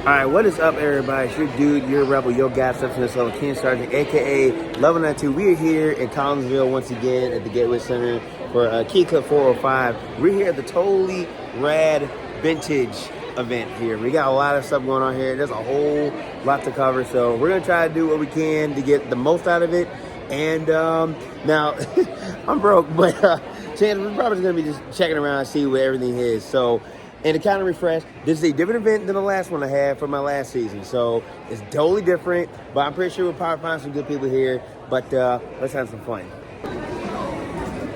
Alright, what is up, everybody? It's your dude, your rebel, your guy, substance level King Sergeant, aka Level 92. We are here in Collinsville once again at the Gateway Center for KeeKlip 405. We're here at the totally rad vintage event here. We got a lot of stuff going on here. There's a whole lot to cover, so we're gonna try to do what we can to get the most out of it. And now, I'm broke, but Chance, we're probably gonna be just checking around and see where everything is. So. And to kind of refresh, this is a different event than the last one I had for my last season. So it's totally different, but I'm pretty sure we'll probably find some good people here. But let's have some fun.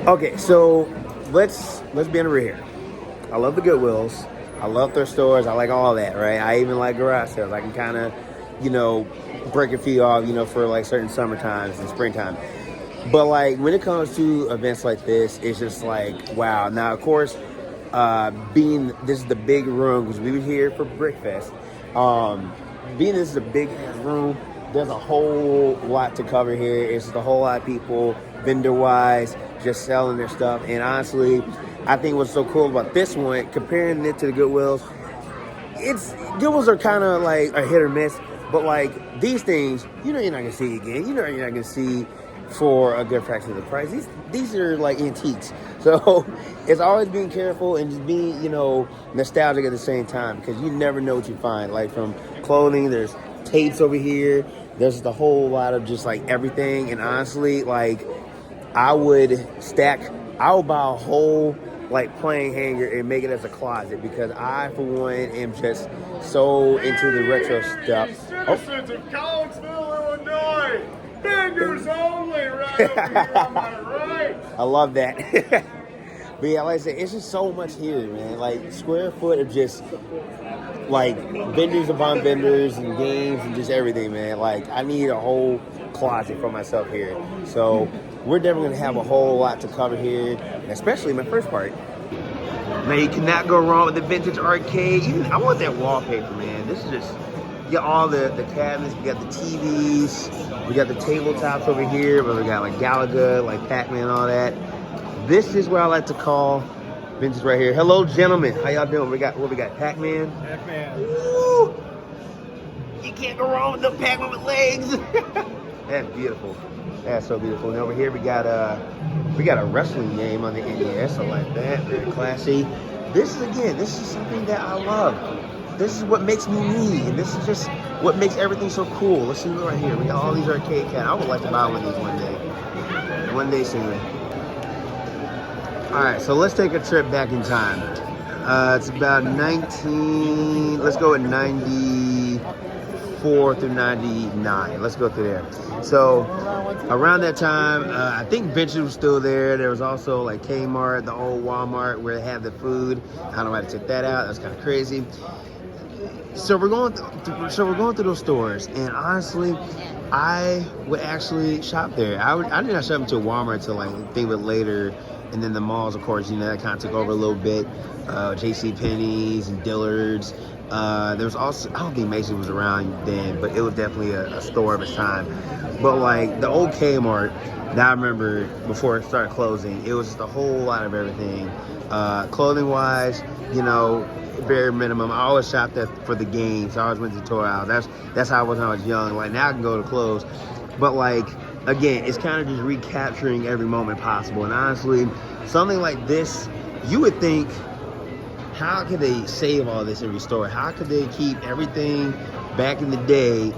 Okay, so let's be on the rear here. I love the Goodwills. I love their stores. I like all that, right? I even like garage sales. I can kind of, break a few off, for like certain summer times and springtime. But like when it comes to events like this, it's just like, wow. Now, of course, being this is the big room because we were here for Brickfest. Being this is a big room, there's a whole lot to cover here. It's just a whole lot of people, vendor wise, just selling their stuff. And honestly, I think what's so cool about this one, comparing it to the Goodwills, Goodwills are kind of like a hit or miss. But like these things, you're not gonna see again. You're not gonna see for a good fraction of the price. These are like antiques. So it's always being careful and just being, nostalgic at the same time because you never know what you find. Like from clothing, there's tapes over here. There's just a whole lot of just like everything. And honestly, like I would buy a whole like plane hanger and make it as a closet because I, for one, am just so into the retro stuff. Citizens of Collinsville, Illinois. Vendors only right over here on my right. I love that. But yeah, like I said, it's just so much here, man. Like square foot of just like vendors upon vendors and games and just everything, man. Like I need a whole closet for myself here. So we're definitely gonna have a whole lot to cover here, especially my first part. Man, you cannot go wrong with the vintage arcade. I want that wallpaper, man. This is just. We got all the cabinets, we got the TVs, we got the tabletops over here, where we got like Galaga, like Pac-Man, all that. This is what I like to call vintage right here. Hello, gentlemen. How y'all doing? We got Pac-Man. Pac-Man. Woo! You can't go wrong with the Pac-Man with legs. That's beautiful. That's so beautiful. And over here we got a wrestling game on the NES. I like that. Very classy. This is something that I love. This is what makes me me, and this is just what makes everything so cool. Let's see right here. We got all these arcade cats. I would like to buy one of these one day. One day soon. All right, so let's take a trip back in time. It's about let's go at 94 through 99. Let's go through there. So around that time, I think Vintage was still there. There was also like Kmart, the old Walmart where they have the food. I don't know how to check that out. That's kind of crazy. So we're going through those stores, and honestly, I would actually shop there. I did not shop until Walmart until like think of it later, and then the malls, of course, that kind of took over a little bit. JCPenney's and Dillard's. There was also, I don't think Macy's was around then, but it was definitely a store of its time. But like the old Kmart that I remember before it started closing, it was just a whole lot of everything. Clothing wise, bare minimum. I always shopped for the games. I always went to Toy House. That's how I was when I was young. Like now I can go to clothes. But like, again, it's kind of just recapturing every moment possible. And honestly, something like this, you would think, how could they save all this and restore it? How could they keep everything back in the day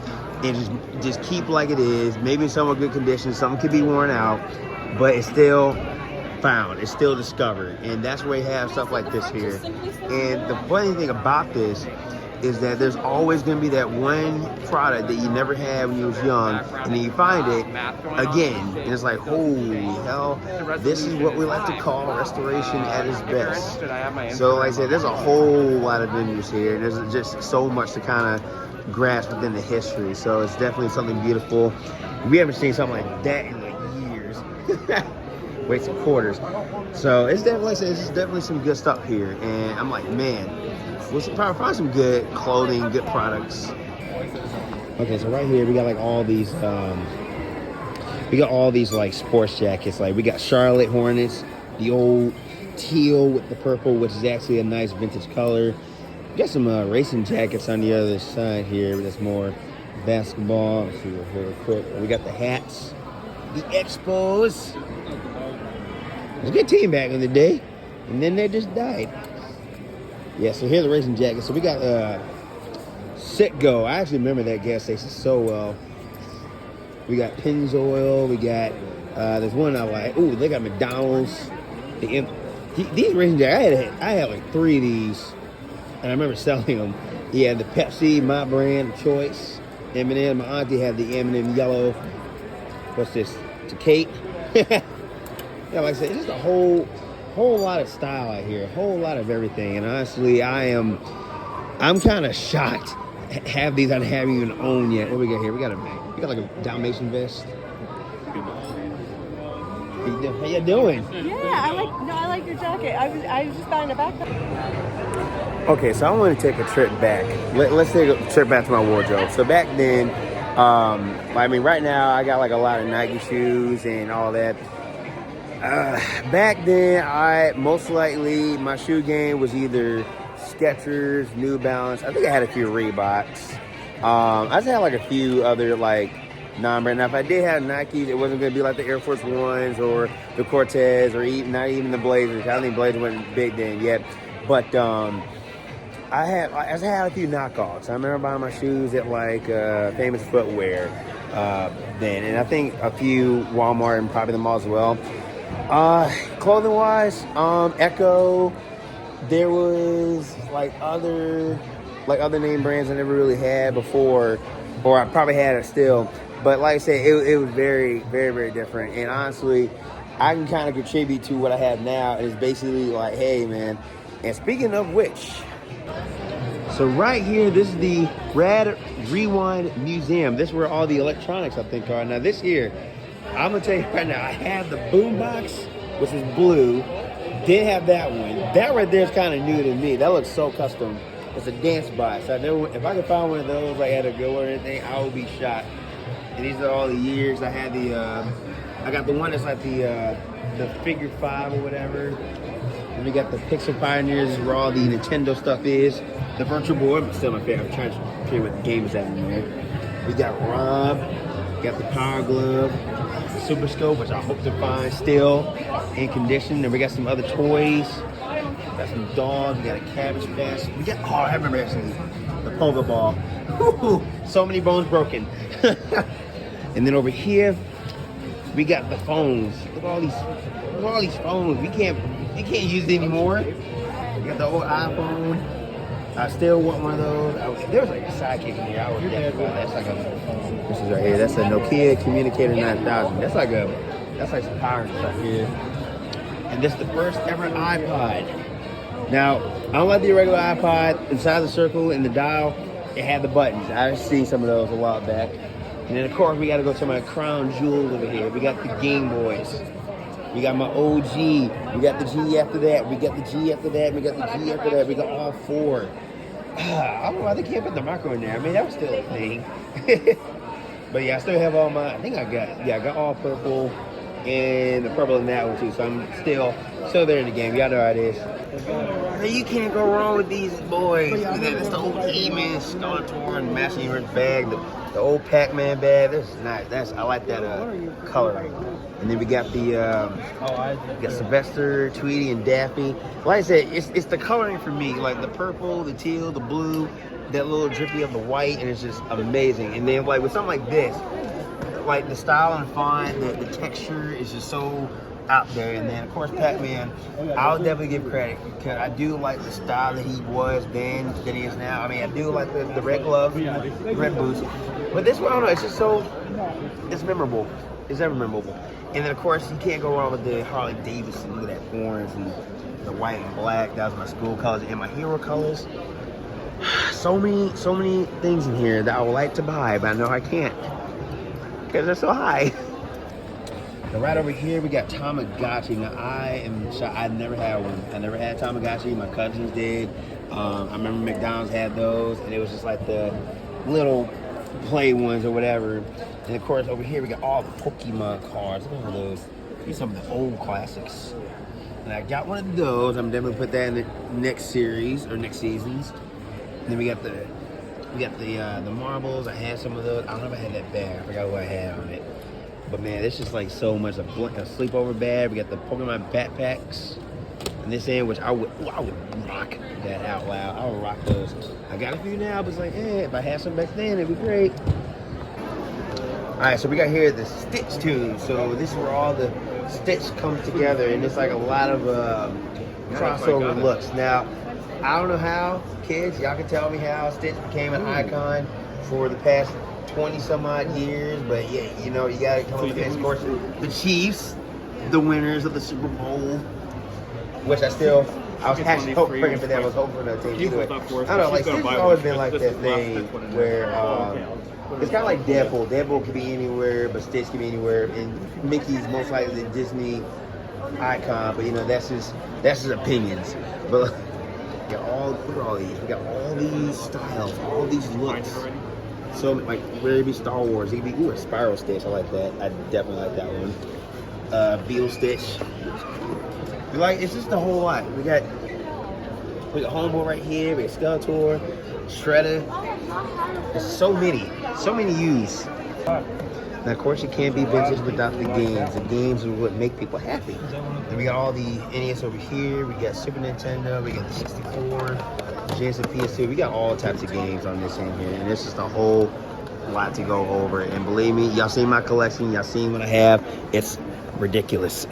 and just keep like it is? Maybe in somewhat good condition. Something could be worn out, but it's still found. It's still discovered. And that's where you have stuff like this here. And the funny thing about this is that there's always going to be that one product that you never had when you was young, and then you find it again, and it's like, holy hell, this is what we like to call restoration at its best. So like I said, there's a whole lot of vendors here, and there's just so much to kind of grasp within the history. So it's definitely something beautiful. We haven't seen something like that in like years. Wait some quarters. So it's definitely, like I said, it's definitely some good stuff here, and I'm like, man, we'll probably find some good clothing, good products. Okay, so right here we got like all these like sports jackets. Like we got Charlotte Hornets, the old teal with the purple, which is actually a nice vintage color. Got some racing jackets on the other side here. That's more basketball. Let's see real quick. We got the hats, the Expos. It was a good team back in the day, and then they just died. Yeah, so here's the racing jackets. So we got Citgo. I actually remember that gas station so well. We got Pennzoil. We got there's one I like. Ooh, they got McDonald's. These racing jackets, I had like 3 of these, and I remember selling them. Yeah, the Pepsi, my brand of choice. M&M. My auntie had the M&M yellow. What's this? To Kate. Yeah, like I said, it's just a whole lot of style out here, a whole lot of everything. And honestly, I'm kind of shocked. Have these I haven't even owned yet. What we got here? We got like a Dalmatian vest. How you doing? Yeah, I like your jacket. I was just buying a backpack. Okay, so I want to take a trip back. Let's take a trip back to my wardrobe. So back then, I mean, right now I got like a lot of Nike shoes and all that. Back then, most likely my shoe game was either Skechers, New Balance. I think I had a few Reeboks. I just had like a few other like non-brand. Now, if I did have Nikes, it wasn't going to be like the Air Force Ones or the Cortez or not even the Blazers. I don't think Blazers wasn't big then yet. But I just had a few knockoffs. I remember buying my shoes at like Famous Footwear then, and I think a few Walmart and probably the mall as well. Clothing wise, Echo. There was like other name brands I never really had before, or I probably had it still. But like I said, it was very, very, very different. And honestly, I can kind of contribute to what I have now. It's basically like, hey man. And speaking of which, so right here, this is the Rad Rewind Museum. This is where all the electronics I think are. Now this here, I'm gonna tell you right now, I have the boombox, which is blue. Did have that one. That right there is kind of new to me. That looks so custom. It's a dance box. I know if I could find one of those like at a go or anything, I would be shot. And these are all the years. I had I got the one that's like the figure 5 or whatever. And we got the Pixel Pioneers, where all the Nintendo stuff is. The Virtual Boy, but still my favorite. I'm trying to figure what the games at in there. We got Rob. Got the Power Glove, the Super Scope, which I hope to find still in condition. And we got some other toys. Got some dogs. We got a Cabbage Patch. We got, I remember actually the Pogo Ball. Woo-hoo, so many bones broken. And then over here, we got the phones. Look at all these phones. You can't use it anymore. We got the old iPhone. I still want one of those. There was like a sidekick in here. I would definitely buy that. That's like this is right here. That's a Nokia Communicator 9000. That's like some power stuff here. And this is the first ever iPod. Now, I don't like the regular iPod. Inside the circle and the dial, it had the buttons. I've seen some of those a while back. And then of course we got to go to my crown jewel over here. We got the Game Boys. We got my OG. We got the G after that. We got the G after that. We got the G after that. We got all 4. I don't know why they can't put the micro in there. I mean, that was still a thing. But yeah, I still have all my, I got all purple and the purple in that one too. So I'm still there in the game. Y'all know how it is. You can't go wrong with these boys. That's the old E-Man Star Tour Master Universe bag. The old Pac-Man bag. This is nice. I like that coloring. And then we got the got Sylvester, Tweety, and Daffy. Like I said, it's the coloring for me. Like the purple, the teal, the blue, that little drippy of the white, and it's just amazing. And then like with something like this, like the style and font, the texture is just so out there. And then of course Pac-Man, I'll definitely give credit because I do like the style that he was then that he is now. I mean, I do like the red gloves, the red boots. But this one, I don't know, it's just so, it's memorable. It's ever memorable. And then of course you can't go wrong with the Harley Davidson. Look at that orange and the white and black. That was my school colors and my hero colors. So many things in here that I would like to buy, but I know I can't because they're so high. Now right over here we got Tamagotchi. Now I never had one. I never had Tamagotchi. My cousins did. I remember McDonald's had those, and it was just like the little play ones or whatever. And of course over here we got all the Pokemon cards. Look at all those. These are some of the old classics. And I got one of those. I'm definitely put that in the next series or next seasons. Then we got the marbles. I had some of those. I don't know if I had that bag. I forgot what I had on it. But man, it's just like so much. A sleepover bag. We got the Pokemon backpacks. And this end, which I would rock that out loud. I would rock those. I got a few now, but it's like, if I had some back then, it'd be great. All right, so we got here the Stitch tune. So this is where all the Stitch comes together, and it's like a lot of crossover looks. Now, I don't know how, kids, y'all can tell me how Stitch became an icon for the past 20 some odd years, but yeah, you know, you gotta come up with this. Of course, the Chiefs, the winners of the Super Bowl, which I was actually praying for them. I was hoping for that team. Anyway, I don't know, like, Stitch has always been like that thing where it's kind of like Deadpool. Deadpool can be anywhere, but Stitch can be anywhere. And Mickey's most likely the Disney icon, but you know, that's his opinions. But look at all these. We got all these styles, all these looks. So like, whether it be Star Wars, it could be a Spiral Stitch. I like that. I definitely like that one. Beetle Stitch. Like, it's just a whole lot. We got Homeboy right here. We got Skeletor, Shredder. There's so many U's. Now, of course, you can't be vintage without the games. The games are what make people happy. Then we got all the NES over here. We got Super Nintendo. We got the 64, Genesis, PS2. We got all types of games on this end here, and it's just a whole lot to go over. And believe me, y'all seen my collection. Y'all seen what I have. It's ridiculous.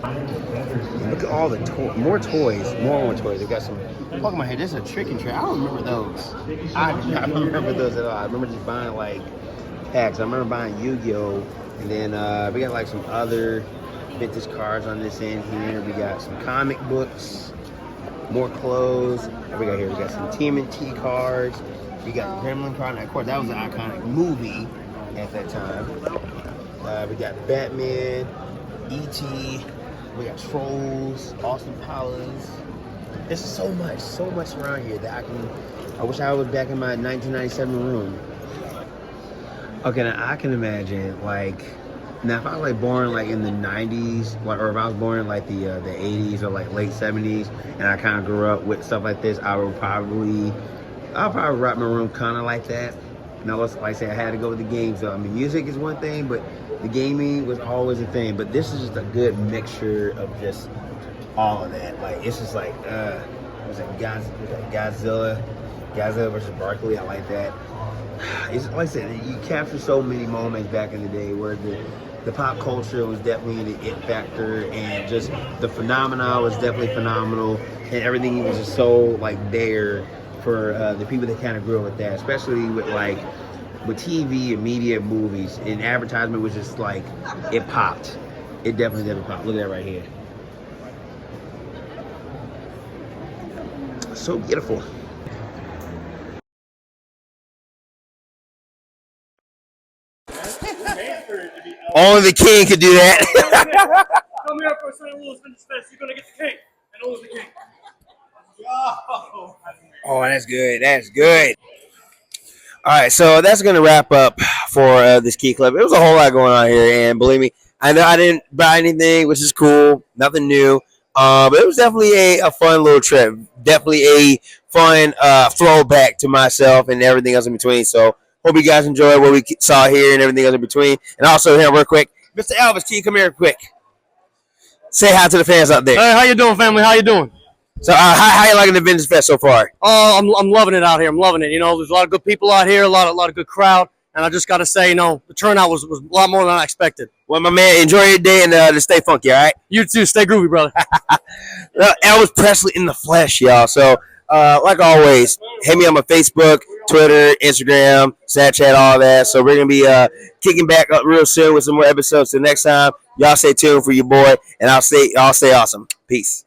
Look at all the more toys. We got some Pokemon here. This is a Trick and Treat. I don't remember those. I don't remember those at all. I remember just buying like packs. I remember buying Yu-Gi-Oh! And then we got like some other vintage cards on this end here. We got some comic books, more clothes. What we got here? We got some TMNT cards. We got Gremlin card. And of course, that was an iconic movie at that time. We got Batman, E.T., we got Trolls, Austin Powers. There's so much around here that I wish I was back in my 1997 room. Okay, now I can imagine, like, now if I was like born like in the 90s, or if I was born in like the 80s or like late 70s, and I kind of grew up with stuff like this, I'll probably wrap my room kind of like that. Now, like I say, I had to go with the games though. I mean, music is one thing, but the gaming was always a thing. But this is just a good mixture of just all of that. Like, it's just like, was it Godzilla versus Barkley? I like that. It's like I said, you capture so many moments back in the day where the pop culture was definitely the it factor, and just the phenomena was definitely phenomenal, and everything was just so like there for the people that kind of grew up with that, especially with TV and media, movies, and advertisement was just like, it popped. It definitely popped. Look at that right here. So beautiful. Only the king could do that. Come here for St. Louis Vintage Fest. You're gonna get the king, and only the king. Oh, that's good. That's good. All right, so that's going to wrap up for this KeeKlip. It was a whole lot going on here, and believe me, I know I didn't buy anything, which is cool. Nothing new. But it was definitely a fun little trip. Definitely a fun throwback to myself and everything else in between. So hope you guys enjoyed what we saw here and everything else in between. And also here, real quick, Mr. Elvis, can you come here quick? Say hi to the fans out there. Hey, how you doing, family? How you doing? So how you liking the Vintage Fest so far? I'm loving it out here. I'm loving it. You know, there's a lot of good people out here, a lot of good crowd, and I just got to say, you know, the turnout was a lot more than I expected. Well, my man, enjoy your day and just stay funky, all right? You too. Stay groovy, brother. Elvis Presley in the flesh, y'all. So, like always, hit me on my Facebook, Twitter, Instagram, Snapchat, all that. So we're gonna be kicking back up real soon with some more episodes. So next time, y'all stay tuned for your boy, and I'll stay awesome. Peace.